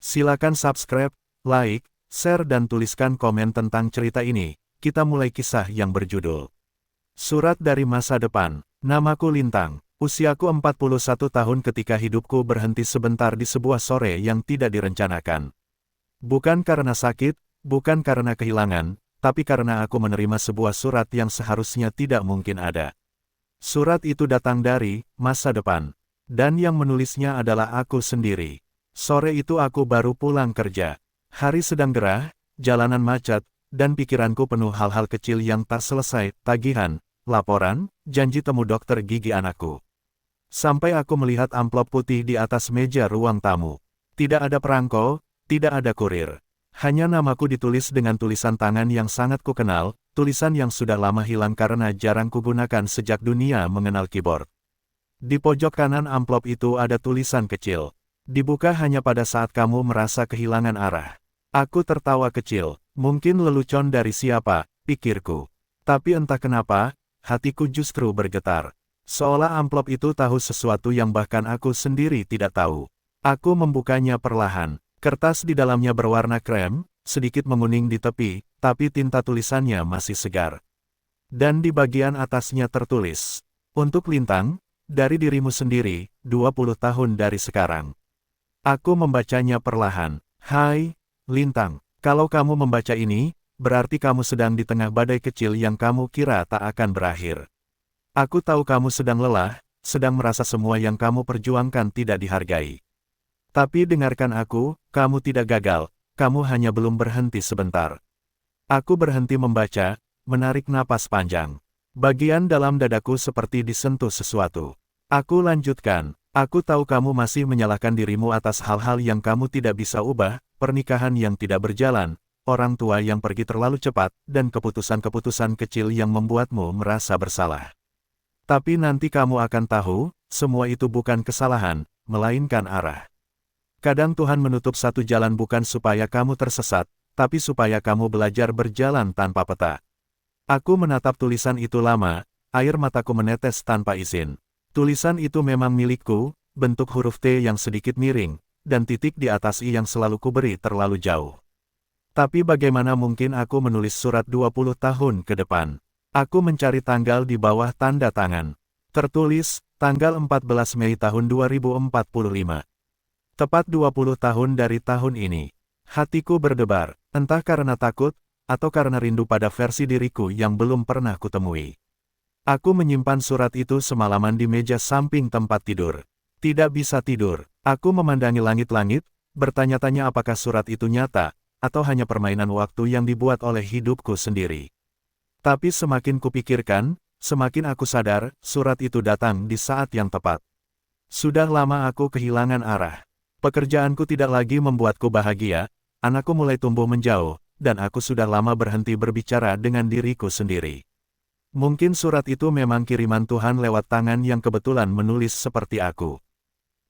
Silakan subscribe, like, share dan tuliskan komen tentang cerita ini. Kita mulai kisah yang berjudul Surat dari Masa Depan. Namaku Lintang. Usiaku 41 tahun ketika hidupku berhenti sebentar di sebuah sore yang tidak direncanakan. Bukan karena sakit, bukan karena kehilangan, tapi karena aku menerima sebuah surat yang seharusnya tidak mungkin ada. Surat itu datang dari masa depan. Dan yang menulisnya adalah aku sendiri. Sore itu aku baru pulang kerja. Hari sedang gerah, jalanan macet, dan pikiranku penuh hal-hal kecil yang tak selesai, tagihan, laporan, janji temu dokter gigi anakku. Sampai aku melihat amplop putih di atas meja ruang tamu. Tidak ada perangko, tidak ada kurir. Hanya namaku ditulis dengan tulisan tangan yang sangat kukenal, tulisan yang sudah lama hilang karena jarang kugunakan sejak dunia mengenal keyboard. Di pojok kanan amplop itu ada tulisan kecil. Dibuka hanya pada saat kamu merasa kehilangan arah. Aku tertawa kecil, mungkin lelucon dari siapa, pikirku. Tapi entah kenapa, hatiku justru bergetar. Seolah amplop itu tahu sesuatu yang bahkan aku sendiri tidak tahu. Aku membukanya perlahan. Kertas di dalamnya berwarna krem, sedikit menguning di tepi, tapi tinta tulisannya masih segar. Dan di bagian atasnya tertulis, "Untuk Lintang, dari dirimu sendiri, 20 tahun dari sekarang." Aku membacanya perlahan. Hai, Lintang, kalau kamu membaca ini, berarti kamu sedang di tengah badai kecil yang kamu kira tak akan berakhir. Aku tahu kamu sedang lelah, sedang merasa semua yang kamu perjuangkan tidak dihargai. Tapi dengarkan aku, kamu tidak gagal, kamu hanya belum berhenti sebentar. Aku berhenti membaca, menarik napas panjang. Bagian dalam dadaku seperti disentuh sesuatu. Aku lanjutkan, aku tahu kamu masih menyalahkan dirimu atas hal-hal yang kamu tidak bisa ubah, pernikahan yang tidak berjalan, orang tua yang pergi terlalu cepat, dan keputusan-keputusan kecil yang membuatmu merasa bersalah. Tapi nanti kamu akan tahu, semua itu bukan kesalahan, melainkan arah. Kadang Tuhan menutup satu jalan bukan supaya kamu tersesat, tapi supaya kamu belajar berjalan tanpa peta. Aku menatap tulisan itu lama, air mataku menetes tanpa izin. Tulisan itu memang milikku, bentuk huruf T yang sedikit miring, dan titik di atas I yang selalu kuberi terlalu jauh. Tapi bagaimana mungkin aku menulis surat 20 tahun ke depan? Aku mencari tanggal di bawah tanda tangan. Tertulis, tanggal 14 Mei tahun 2045. Tepat 20 tahun dari tahun ini. Hatiku berdebar, entah karena takut, atau karena rindu pada versi diriku yang belum pernah kutemui. Aku menyimpan surat itu semalaman di meja samping tempat tidur. Tidak bisa tidur. Aku memandangi langit-langit, bertanya-tanya apakah surat itu nyata, atau hanya permainan waktu yang dibuat oleh hidupku sendiri. Tapi semakin kupikirkan, semakin aku sadar, surat itu datang di saat yang tepat. Sudah lama aku kehilangan arah. Pekerjaanku tidak lagi membuatku bahagia, anakku mulai tumbuh menjauh, dan aku sudah lama berhenti berbicara dengan diriku sendiri. Mungkin surat itu memang kiriman Tuhan lewat tangan yang kebetulan menulis seperti aku.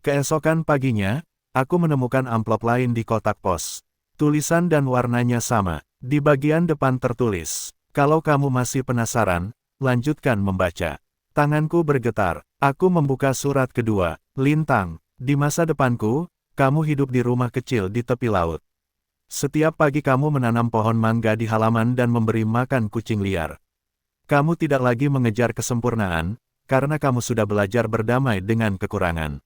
Keesokan paginya, aku menemukan amplop lain di kotak pos. Tulisan dan warnanya sama. Di bagian depan tertulis, "Kalau kamu masih penasaran, lanjutkan membaca." Tanganku bergetar. Aku membuka surat kedua. "Lintang, di masa depanku, kamu hidup di rumah kecil di tepi laut. Setiap pagi kamu menanam pohon mangga di halaman dan memberi makan kucing liar. Kamu tidak lagi mengejar kesempurnaan, karena kamu sudah belajar berdamai dengan kekurangan.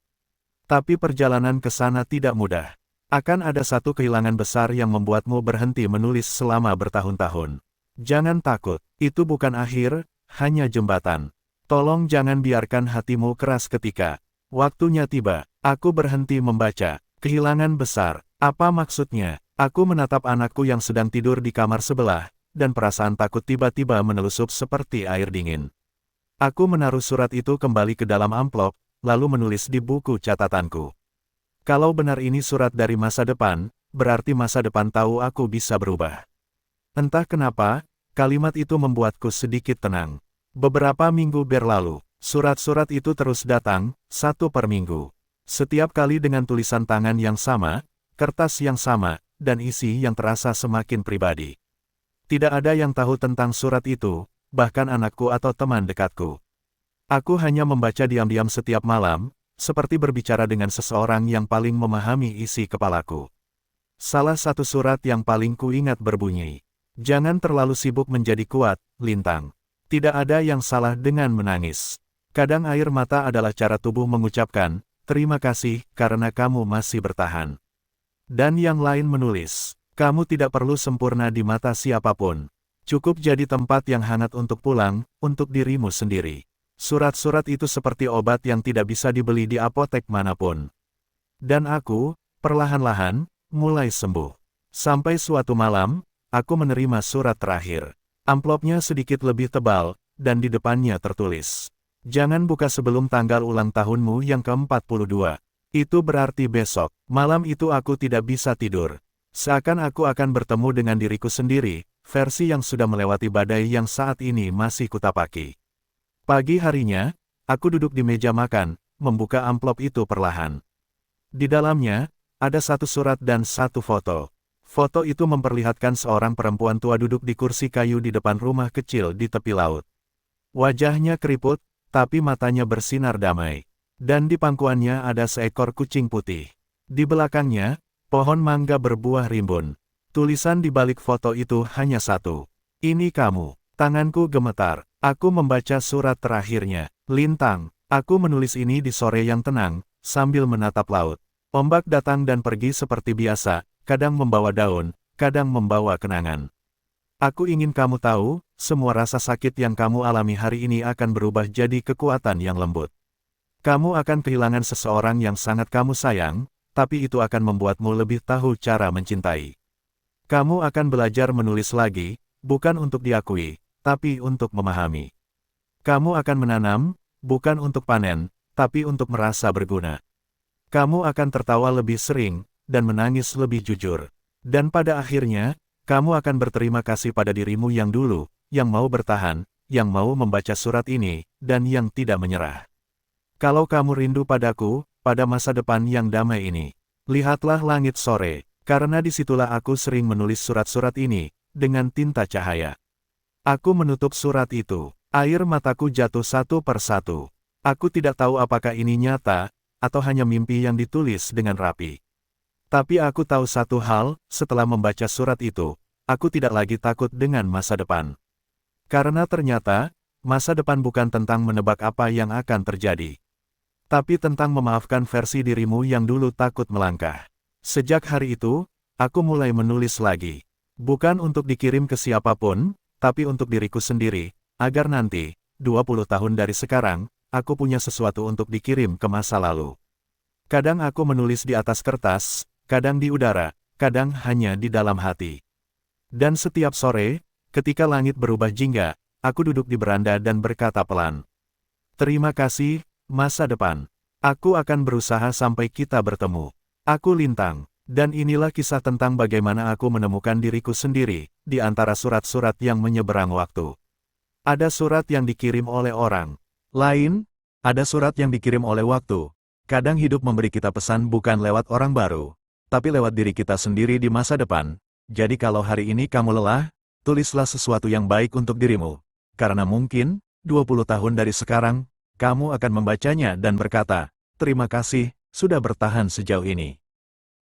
Tapi perjalanan ke sana tidak mudah. Akan ada satu kehilangan besar yang membuatmu berhenti menulis selama bertahun-tahun. Jangan takut, itu bukan akhir, hanya jembatan. Tolong jangan biarkan hatimu keras ketika waktunya tiba." Aku berhenti membaca. Kehilangan besar. Apa maksudnya? Aku menatap anakku yang sedang tidur di kamar sebelah, dan perasaan takut tiba-tiba menelusup seperti air dingin. Aku menaruh surat itu kembali ke dalam amplop, lalu menulis di buku catatanku. Kalau benar ini surat dari masa depan, berarti masa depan tahu aku bisa berubah. Entah kenapa, kalimat itu membuatku sedikit tenang. Beberapa minggu berlalu, surat-surat itu terus datang, satu per minggu. Setiap kali dengan tulisan tangan yang sama, kertas yang sama, dan isi yang terasa semakin pribadi. Tidak ada yang tahu tentang surat itu, bahkan anakku atau teman dekatku. Aku hanya membaca diam-diam setiap malam, seperti berbicara dengan seseorang yang paling memahami isi kepalaku. Salah satu surat yang paling kuingat berbunyi, "Jangan terlalu sibuk menjadi kuat, Lintang. Tidak ada yang salah dengan menangis. Kadang air mata adalah cara tubuh mengucapkan, terima kasih karena kamu masih bertahan." Dan yang lain menulis, "Kamu tidak perlu sempurna di mata siapapun. Cukup jadi tempat yang hangat untuk pulang, untuk dirimu sendiri." Surat-surat itu seperti obat yang tidak bisa dibeli di apotek manapun. Dan aku, perlahan-lahan, mulai sembuh. Sampai suatu malam, aku menerima surat terakhir. Amplopnya sedikit lebih tebal, dan di depannya tertulis, "Jangan buka sebelum tanggal ulang tahunmu yang ke-42. Itu berarti besok." Malam itu aku tidak bisa tidur. Seakan aku akan bertemu dengan diriku sendiri, versi yang sudah melewati badai yang saat ini masih kutapaki. Pagi harinya, aku duduk di meja makan, membuka amplop itu perlahan. Di dalamnya, ada satu surat dan satu foto. Foto itu memperlihatkan seorang perempuan tua duduk di kursi kayu di depan rumah kecil di tepi laut. Wajahnya keriput, tapi matanya bersinar damai. Dan di pangkuannya ada seekor kucing putih. Di belakangnya, pohon mangga berbuah rimbun. Tulisan di balik foto itu hanya satu. "Ini kamu." Tanganku gemetar. Aku membaca surat terakhirnya. "Lintang, aku menulis ini di sore yang tenang, sambil menatap laut. Ombak datang dan pergi seperti biasa, kadang membawa daun, kadang membawa kenangan. Aku ingin kamu tahu, semua rasa sakit yang kamu alami hari ini akan berubah jadi kekuatan yang lembut. Kamu akan kehilangan seseorang yang sangat kamu sayang, tapi itu akan membuatmu lebih tahu cara mencintai. Kamu akan belajar menulis lagi, bukan untuk diakui, tapi untuk memahami. Kamu akan menanam, bukan untuk panen, tapi untuk merasa berguna. Kamu akan tertawa lebih sering, dan menangis lebih jujur. Dan pada akhirnya, kamu akan berterima kasih pada dirimu yang dulu, yang mau bertahan, yang mau membaca surat ini, dan yang tidak menyerah. Kalau kamu rindu padaku, pada masa depan yang damai ini, lihatlah langit sore, karena disitulah aku sering menulis surat-surat ini, dengan tinta cahaya." Aku menutup surat itu. Air mataku jatuh satu per satu. Aku tidak tahu apakah ini nyata, atau hanya mimpi yang ditulis dengan rapi. Tapi aku tahu satu hal, setelah membaca surat itu, aku tidak lagi takut dengan masa depan. Karena ternyata, masa depan bukan tentang menebak apa yang akan terjadi, tapi tentang memaafkan versi dirimu yang dulu takut melangkah. Sejak hari itu, aku mulai menulis lagi. Bukan untuk dikirim ke siapapun, tapi untuk diriku sendiri, agar nanti, 20 tahun dari sekarang, aku punya sesuatu untuk dikirim ke masa lalu. Kadang aku menulis di atas kertas, kadang di udara, kadang hanya di dalam hati. Dan setiap sore, ketika langit berubah jingga, aku duduk di beranda dan berkata pelan, "Terima kasih, masa depan. Aku akan berusaha sampai kita bertemu. Aku Lintang." Dan inilah kisah tentang bagaimana aku menemukan diriku sendiri, di antara surat-surat yang menyeberang waktu. Ada surat yang dikirim oleh orang lain, ada surat yang dikirim oleh waktu. Kadang hidup memberi kita pesan bukan lewat orang baru, tapi lewat diri kita sendiri di masa depan. Jadi kalau hari ini kamu lelah, tulislah sesuatu yang baik untuk dirimu. Karena mungkin, 20 tahun dari sekarang, kamu akan membacanya dan berkata, "Terima kasih, sudah bertahan sejauh ini."